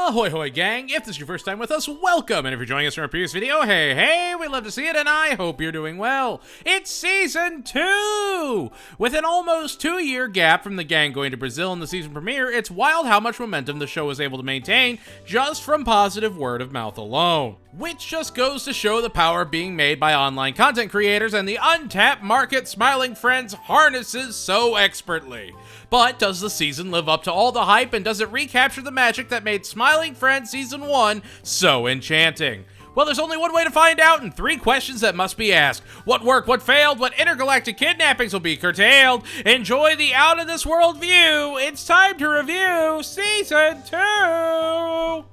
Ahoy hoy gang, if this is your first time with us, welcome, and if you're joining us from our previous video, hey, we love to see it, and I hope you're doing well. It's Season 2! With an almost 2-year gap from the gang going to Brazil in the season premiere, it's wild how much momentum the show was able to maintain just from positive word of mouth alone. Which just goes to show the power being made by online content creators and the untapped market Smiling Friends harnesses so expertly. But does the season live up to all the hype, and does it recapture the magic that made Smiling Friends Season 1 so enchanting? Well, there's only one way to find out, and 3 questions that must be asked. What worked, what failed, what intergalactic kidnappings will be curtailed? Enjoy the out-of-this-world view. It's time to review Season 2!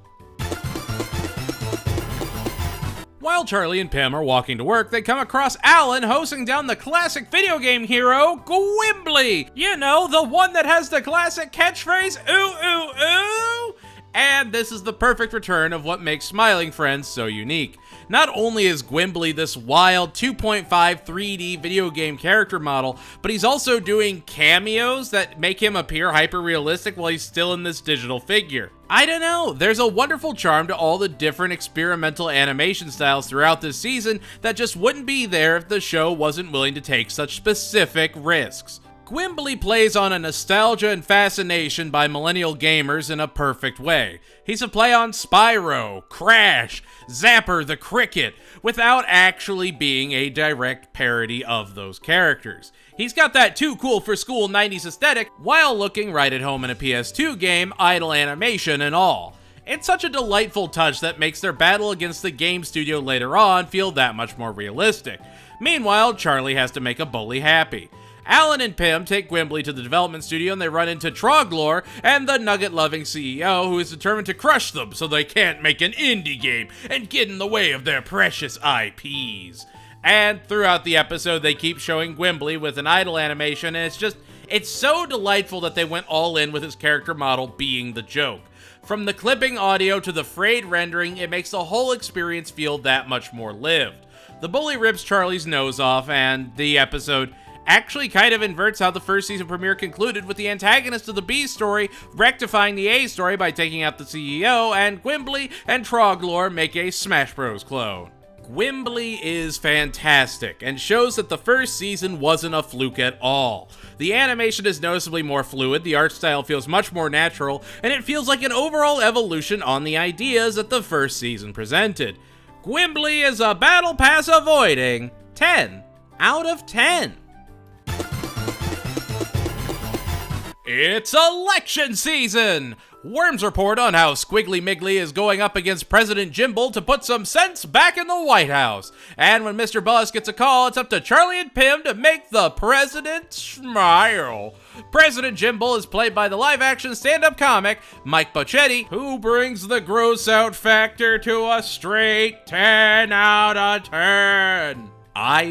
While Charlie and Pim are walking to work, they come across Alan hosting down the classic video game hero, Gwimbly. You know, the one that has the classic catchphrase, ooh, ooh, ooh. And this is the perfect return of what makes Smiling Friends so unique. Not only is Gwimbly this wild 2.5 3D video game character model, but he's also doing cameos that make him appear hyper-realistic while he's still in this digital figure. I don't know, there's a wonderful charm to all the different experimental animation styles throughout this season that just wouldn't be there if the show wasn't willing to take such specific risks. Gwimbly plays on a nostalgia and fascination by millennial gamers in a perfect way. He's a play on Spyro, Crash, Zapper the Cricket, without actually being a direct parody of those characters. He's got that too cool for school 90s aesthetic, while looking right at home in a PS2 game, idle animation and all. It's such a delightful touch that makes their battle against the game studio later on feel that much more realistic. Meanwhile, Charlie has to make a bully happy. Alan and Pim take Gwimbly to the development studio and they run into Troglor and the nugget-loving CEO who is determined to crush them so they can't make an indie game and get in the way of their precious IPs. And throughout the episode, they keep showing Gwimbly with an idle animation, and it's so delightful that they went all in with his character model being the joke. From the clipping audio to the frayed rendering, it makes the whole experience feel that much more lived. The bully rips Charlie's nose off, and the episode actually kind of inverts how the first season premiere concluded, with the antagonist of the B story rectifying the A story by taking out the CEO, and Gwimbly and Troglor make a Smash Bros. Clone. Gwimbly is fantastic, and shows that the first season wasn't a fluke at all. The animation is noticeably more fluid, the art style feels much more natural, and it feels like an overall evolution on the ideas that the first season presented. Gwimbly is a battle pass avoiding 10 out of 10. It's election season! Worms report on how Squiggly Miggly is going up against President Jimble to put some sense back in the White House. And when Mr. Buzz gets a call, it's up to Charlie and Pim to make the president smile. President Jimble is played by the live-action stand-up comic Mike Bochetti, who brings the gross-out factor to a straight 10 out of 10. I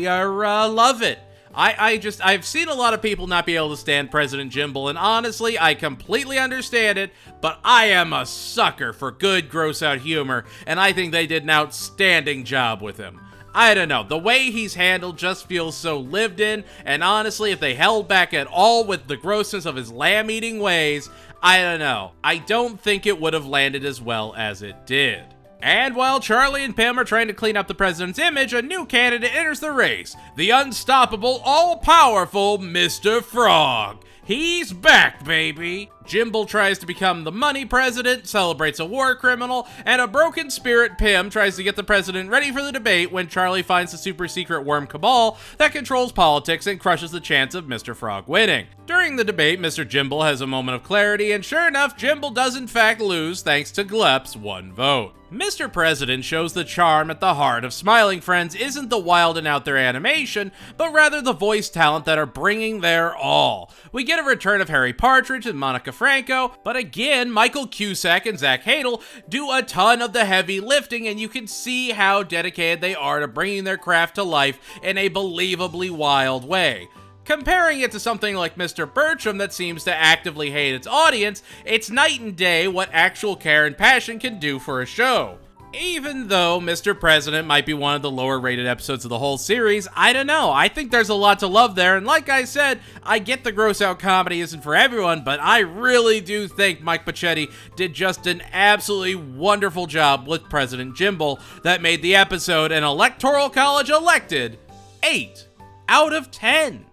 love it. I've seen a lot of people not be able to stand President Jimble, and honestly, I completely understand it, but I am a sucker for good gross-out humor, and I think they did an outstanding job with him. I don't know, the way he's handled just feels so lived in, and honestly, if they held back at all with the grossness of his lamb-eating ways, I don't know. I don't think it would have landed as well as it did. And while Charlie and Pim are trying to clean up the president's image, a new candidate enters the race. The unstoppable, all-powerful Mr. Frog. He's back, baby! Jimble tries to become the money president, celebrates a war criminal, and a broken spirit Pim tries to get the president ready for the debate when Charlie finds the super-secret worm cabal that controls politics and crushes the chance of Mr. Frog winning. During the debate, Mr. Jimble has a moment of clarity, and sure enough, Jimble does in fact lose thanks to Glep's one vote. Mr. President shows the charm at the heart of Smiling Friends isn't the wild and out there animation, but rather the voice talent that are bringing their all. We get a return of Harry Partridge and Monica Franco, but again, Michael Cusack and Zach Hadel do a ton of the heavy lifting, and you can see how dedicated they are to bringing their craft to life in a believably wild way. Comparing it to something like Mr. Bertram that seems to actively hate its audience, it's night and day what actual care and passion can do for a show. Even though Mr. President might be one of the lower rated episodes of the whole series, I don't know. I think there's a lot to love there, and like I said, I get the gross out comedy isn't for everyone, but I really do think Mike Pachetti did just an absolutely wonderful job with President Jimble that made the episode an Electoral College elected 8 out of 10.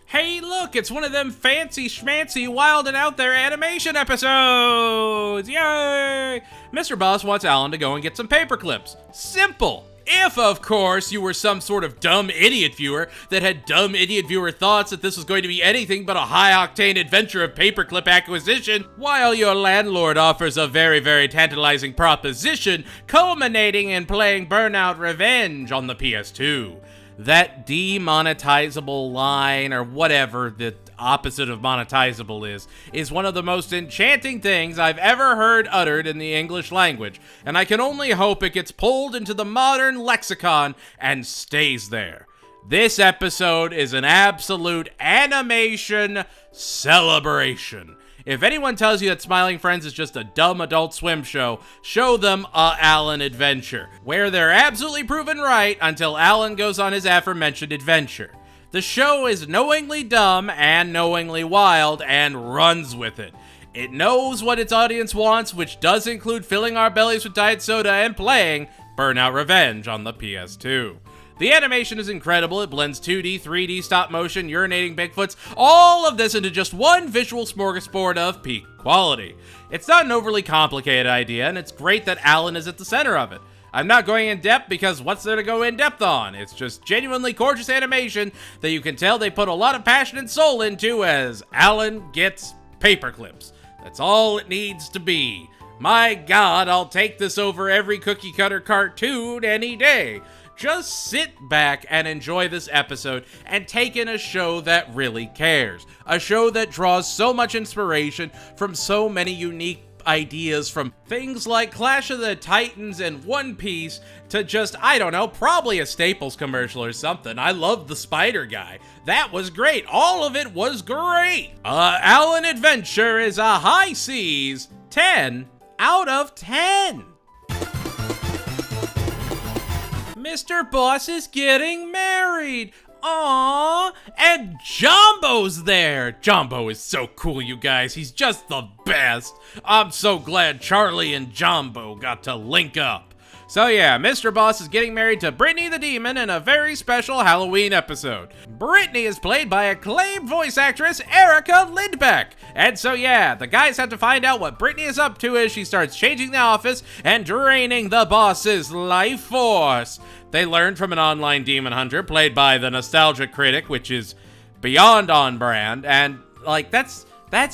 Hey, look, it's one of them fancy schmancy wild and out there animation episodes! Yay! Mr. Boss wants Alan to go and get some paper clips. Simple! If, of course, you were some sort of dumb idiot viewer that had dumb idiot viewer thoughts that this was going to be anything but a high-octane adventure of paperclip acquisition, while your landlord offers a very, very tantalizing proposition culminating in playing Burnout Revenge on the PS2. That demonetizable line, or whatever the opposite of monetizable is one of the most enchanting things I've ever heard uttered in the English language, and I can only hope it gets pulled into the modern lexicon and stays there. This episode is an absolute animation celebration. If anyone tells you that Smiling Friends is just a dumb Adult Swim show, show them a Alan adventure, where they're absolutely proven right until Alan goes on his aforementioned adventure. The show is knowingly dumb and knowingly wild and runs with it. It knows what its audience wants, which does include filling our bellies with diet soda and playing Burnout Revenge on the PS2. The animation is incredible. It blends 2D, 3D, stop motion, urinating Bigfoots, all of this into just one visual smorgasbord of peak quality. It's not an overly complicated idea, and it's great that Alan is at the center of it. I'm not going in depth because what's there to go in depth on? It's just genuinely gorgeous animation that you can tell they put a lot of passion and soul into as Alan gets paperclips. That's all it needs to be. My God, I'll take this over every cookie cutter cartoon any day. Just sit back and enjoy this episode and take in a show that really cares. A show that draws so much inspiration from so many unique ideas, from things like Clash of the Titans and One Piece to just, I don't know, probably a Staples commercial or something. I love the Spider Guy. That was great. All of it was great. Alan Adventure is a high C's 10 out of 10. Mr. Boss is getting married. Aww, and Jumbo's there. Jumbo is so cool, you guys. He's just the best. I'm so glad Charlie and Jumbo got to link up. So yeah, Mr. Boss is getting married to Brittany the Demon in a very special Halloween episode. Brittany is played by acclaimed voice actress Erica Lindbeck. And so yeah, the guys have to find out what Brittany is up to as she starts changing the office and draining the boss's life force. They learned from an online demon hunter played by the nostalgia critic, which is beyond on brand, and like that's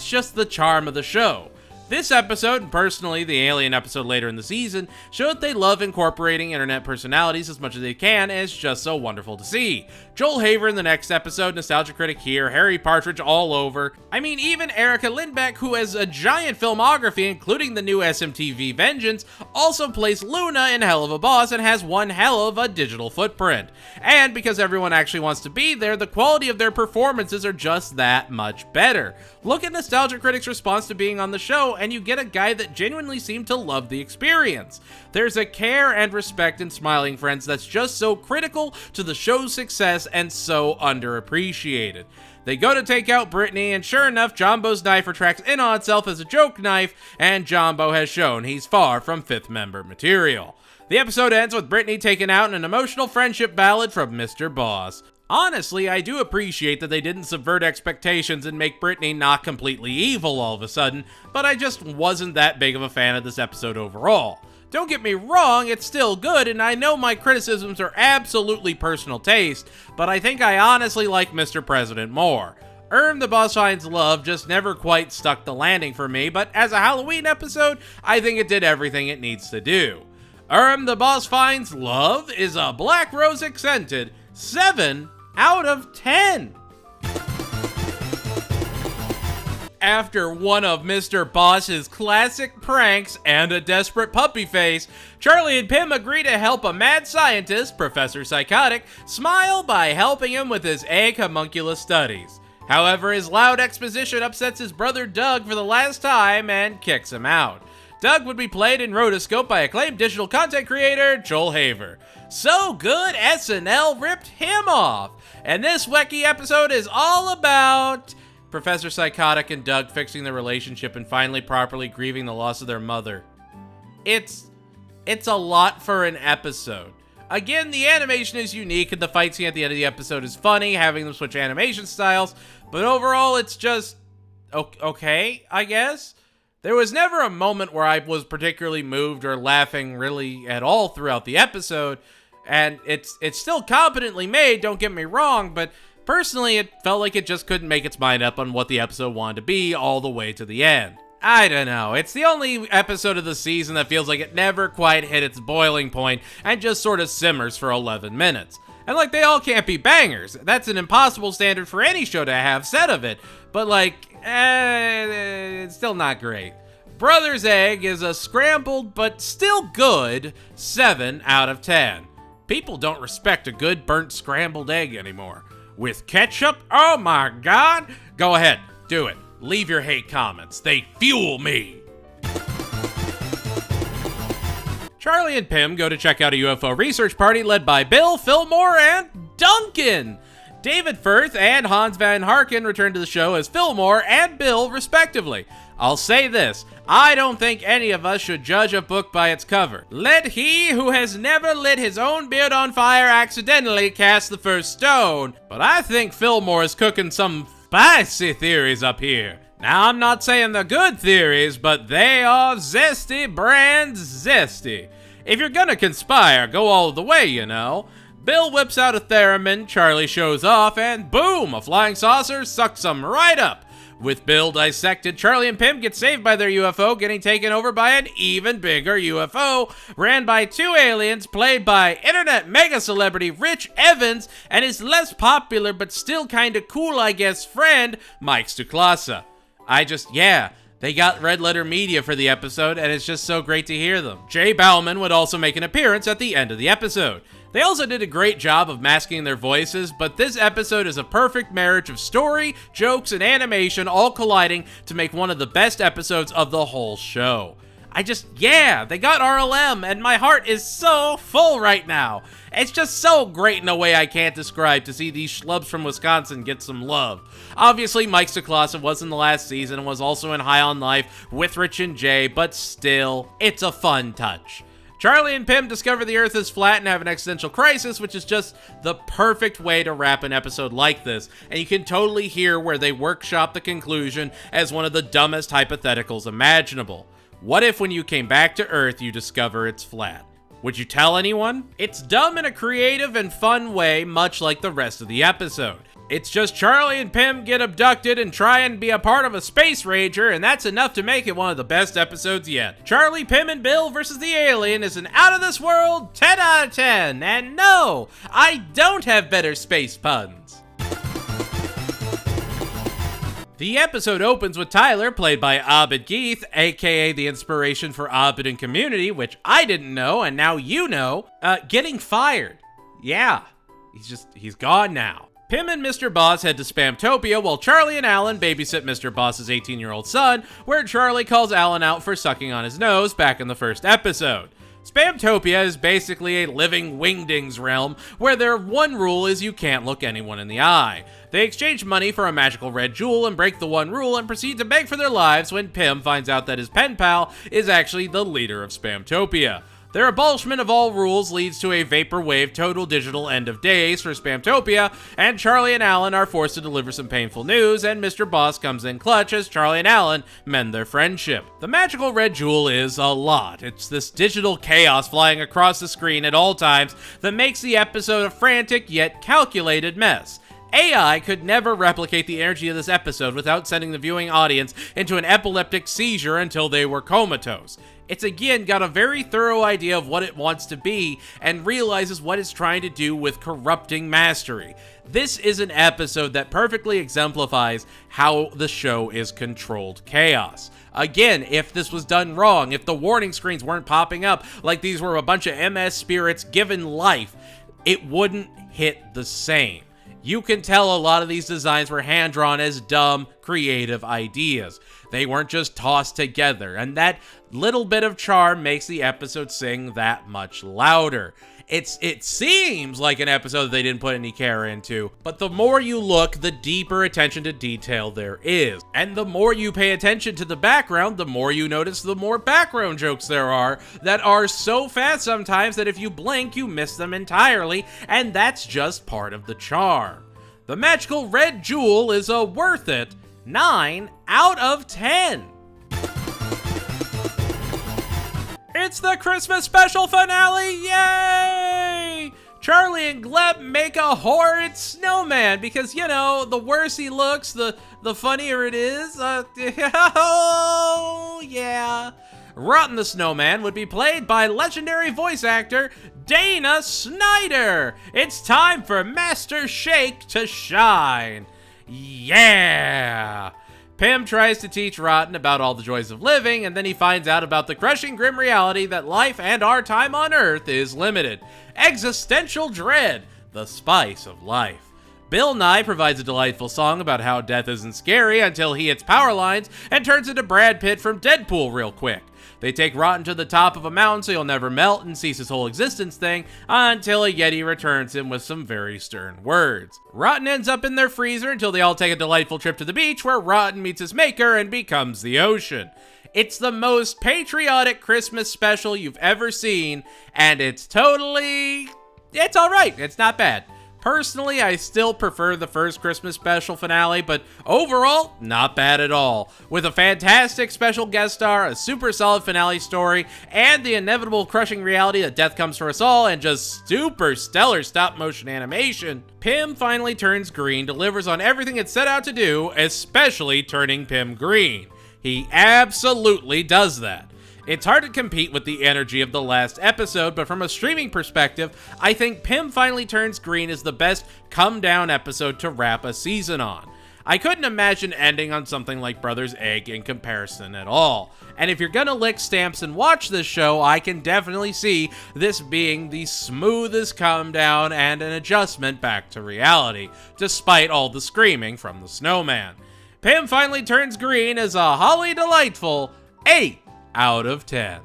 just the charm of the show. This episode, and personally the Alien episode later in the season, show that they love incorporating internet personalities as much as they can, and it's just so wonderful to see. Joel Haver in the next episode, Nostalgia Critic here, Harry Partridge all over. I mean, even Erica Lindbeck, who has a giant filmography, including the new SMTV Vengeance, also plays Luna in Hell of a Boss and has one hell of a digital footprint. And because everyone actually wants to be there, the quality of their performances are just that much better. Look at Nostalgia Critic's response to being on the show, and you get a guy that genuinely seemed to love the experience. There's a care and respect in Smiling Friends that's just so critical to the show's success and so underappreciated. They go to take out Brittany, and sure enough, Jumbo's knife retracts in on itself as a joke knife, and Jumbo has shown he's far from fifth member material. The episode ends with Brittany taken out in an emotional friendship ballad from Mr. Boss. Honestly, I do appreciate that they didn't subvert expectations and make Brittany not completely evil all of a sudden, but I just wasn't that big of a fan of this episode overall. Don't get me wrong, it's still good, and I know my criticisms are absolutely personal taste, but I think I honestly like Mr. President more. The Boss Finds Love just never quite stuck the landing for me, but as a Halloween episode, I think it did everything it needs to do. The Boss Finds Love is a Black Rose accented 7 out of 10. After one of Mr. Boss's classic pranks and a desperate puppy face, Charlie and Pim agree to help a mad scientist, Professor Psychotic, smile by helping him with his egg homunculus studies. However, his loud exposition upsets his brother Doug for the last time and kicks him out. Doug would be played in rotoscope by acclaimed digital content creator Joel Haver. So good, SNL ripped him off. And this wacky episode is all about Professor Psychotic and Doug fixing their relationship and finally properly grieving the loss of their mother. It's a lot for an episode. Again, the animation is unique and the fight scene at the end of the episode is funny, having them switch animation styles, but overall it's just okay, I guess. There was never a moment where I was particularly moved or laughing really at all throughout the episode, and it's still competently made, don't get me wrong, but personally it felt like it just couldn't make its mind up on what the episode wanted to be all the way to the end. I don't know, it's the only episode of the season that feels like it never quite hit its boiling point and just sort of simmers for 11 minutes. And like, they all can't be bangers. That's an impossible standard for any show to have said of it, but like, it's still not great. Brother's Egg is a scrambled but still good 7 out of 10. People don't respect a good burnt scrambled egg anymore. With ketchup? Oh my god! Go ahead, do it. Leave your hate comments. They fuel me. Charlie and Pim go to check out a UFO research party led by Bill, Fillmore, and Duncan. David Firth and Hans Van Harken return to the show as Fillmore and Bill, respectively. I'll say this, I don't think any of us should judge a book by its cover. Let he who has never lit his own beard on fire accidentally cast the first stone. But I think Fillmore is cooking some spicy theories up here. Now, I'm not saying they're good theories, but they are zesty brand zesty. If you're gonna conspire, go all the way, you know. Bill whips out a theremin, Charlie shows off, and boom, a flying saucer sucks them right up. With Bill dissected, Charlie and Pim get saved by their UFO, getting taken over by an even bigger UFO, ran by 2 aliens, played by internet mega celebrity Rich Evans, and his less popular but still kinda cool, I guess, friend, Mike Stuklasa. They got Red Letter Media for the episode, and it's just so great to hear them. Jay Bauman would also make an appearance at the end of the episode. They also did a great job of masking their voices, but this episode is a perfect marriage of story, jokes, and animation all colliding to make one of the best episodes of the whole show. They got RLM, and my heart is so full right now. It's just so great in a way I can't describe to see these schlubs from Wisconsin get some love. Obviously, Mike Stuklasa was in the last season and was also in High on Life with Rich and Jay, but still, it's a fun touch. Charlie and Pim discover the Earth is flat and have an existential crisis, which is just the perfect way to wrap an episode like this, and you can totally hear where they workshop the conclusion as one of the dumbest hypotheticals imaginable. What if when you came back to Earth you discover it's flat? Would you tell anyone? It's dumb in a creative and fun way, much like the rest of the episode. It's just Charlie and Pim get abducted and try and be a part of a space rager, and that's enough to make it one of the best episodes yet. Charlie, Pim, and Bill versus the alien is an out-of-this-world 10 out of 10, and no, I don't have better space puns. The episode opens with Tyler, played by Abid Geith, aka the inspiration for Abid and Community, which I didn't know, and now you know, getting fired. Yeah, he's gone now. Pim and Mr. Boss head to Spamtopia while Charlie and Alan babysit Mr. Boss's 18-year-old son, where Charlie calls Alan out for sucking on his nose back in the first episode. Spamtopia is basically a living wingdings realm where their one rule is you can't look anyone in the eye. They exchange money for a magical red jewel and break the one rule and proceed to beg for their lives when Pim finds out that his pen pal is actually the leader of Spamtopia. Their abolishment of all rules leads to a vaporwave total digital end of days for Spamtopia, and Charlie and Alan are forced to deliver some painful news, and Mr. Boss comes in clutch as Charlie and Alan mend their friendship. The magical red jewel is a lot. It's this digital chaos flying across the screen at all times that makes the episode a frantic yet calculated mess. AI could never replicate the energy of this episode without sending the viewing audience into an epileptic seizure until they were comatose. It's again got a very thorough idea of what it wants to be and realizes what it's trying to do with corrupting mastery. This is an episode that perfectly exemplifies how the show is controlled chaos. Again, if this was done wrong, if the warning screens weren't popping up like these were a bunch of MS spirits given life, it wouldn't hit the same. You can tell a lot of these designs were hand-drawn as dumb, creative ideas. They weren't just tossed together, and that little bit of charm makes the episode sing that much louder. It seems like an episode that they didn't put any care into, but the more you look, the deeper attention to detail there is. And the more you pay attention to the background, the more you notice the more background jokes there are that are so fast sometimes that if you blink, you miss them entirely, and that's just part of the charm. The magical red jewel is a worth it 9 out of 10. It's the Christmas special finale, yay! Charlie and Gleb make a horrid snowman because, you know, the worse he looks, the funnier it is. Oh, yeah. Rotten the Snowman would be played by legendary voice actor Dana Snyder. It's time for Master Shake to shine. Yeah! Pim tries to teach Rotten about all the joys of living, and then he finds out about the crushing grim reality that life and our time on Earth is limited. Existential dread, the spice of life. Bill Nye provides a delightful song about how death isn't scary until he hits power lines and turns into Brad Pitt from Deadpool real quick. They take Rotten to the top of a mountain so he'll never melt and cease his whole existence thing until a Yeti returns him with some very stern words. Rotten ends up in their freezer until they all take a delightful trip to the beach where Rotten meets his maker and becomes the ocean. It's the most patriotic Christmas special you've ever seen, and it's alright, it's not bad. Personally, I still prefer the first Christmas special finale, but overall, not bad at all. With a fantastic special guest star, a super solid finale story, and the inevitable crushing reality that death comes for us all, and just super stellar stop-motion animation, Pim finally turns green, delivers on everything it set out to do, especially turning Pim green. He absolutely does that. It's hard to compete with the energy of the last episode, but from a streaming perspective, I think Pim Finally Turns Green is the best come-down episode to wrap a season on. I couldn't imagine ending on something like Brother's Egg in comparison at all. And if you're gonna lick stamps and watch this show, I can definitely see this being the smoothest come-down and an adjustment back to reality, despite all the screaming from the snowman. Pim Finally Turns Green is a holly delightful 8 out of 10.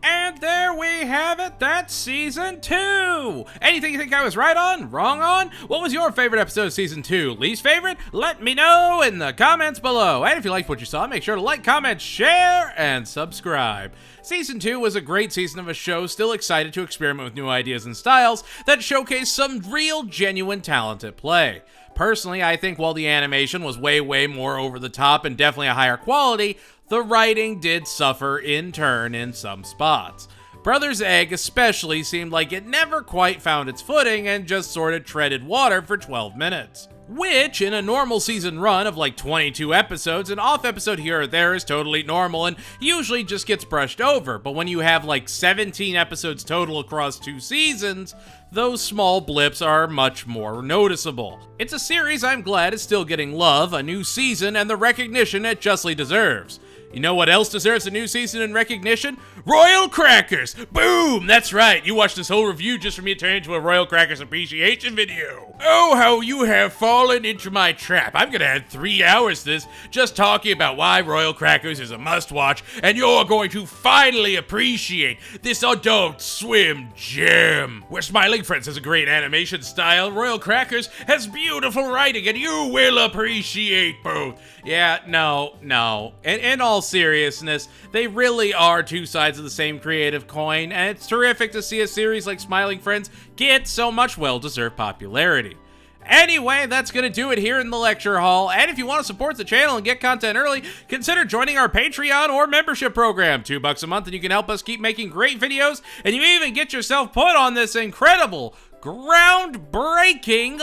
And there we have it, that's season 2! Anything you think I was right on, wrong on? What was your favorite episode of season 2? Least favorite? Let me know in the comments below. And if you liked what you saw, make sure to like, comment, share, and subscribe. Season 2 was a great season of a show, still excited to experiment with new ideas and styles that showcase some real, genuine talent at play. Personally, I think while the animation was way more over the top and definitely a higher quality, the writing did suffer in turn in some spots. Brother's Egg especially seemed like it never quite found its footing and just sort of treaded water for 12 minutes. Which, in a normal season run of like 22 episodes, an off episode here or there is totally normal and usually just gets brushed over, but when you have like 17 episodes total across 2 seasons, those small blips are much more noticeable. It's a series I'm glad is still getting love, a new season, and the recognition it justly deserves. You know what else deserves a new season and recognition? Royal Crackers! Boom! That's right, you watched this whole review just for me to turn into a Royal Crackers appreciation video. Oh, how you have fallen into my trap. I'm gonna add 3 hours to this just talking about why Royal Crackers is a must-watch, and you're going to finally appreciate this Adult Swim gem. Where Smiling Friends has a great animation style, Royal Crackers has beautiful writing, and you will appreciate both. Yeah, no. In all seriousness, they really are two sides of the same creative coin, and it's terrific to see a series like Smiling Friends get so much well-deserved popularity. Anyway, that's gonna do it here in the lecture hall, and if you want to support the channel and get content early, consider joining our Patreon or membership program. $2 a month and you can help us keep making great videos, and you even get yourself put on this incredible, groundbreaking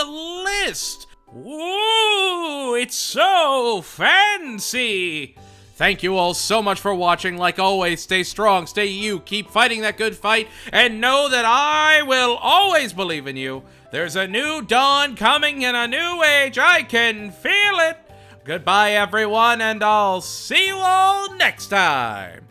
list. Ooh, it's so fancy! Thank you all so much for watching. Like always, stay strong, stay you, keep fighting that good fight, and know that I will always believe in you. There's a new dawn coming in a new age, I can feel it. Goodbye everyone, and I'll see you all next time.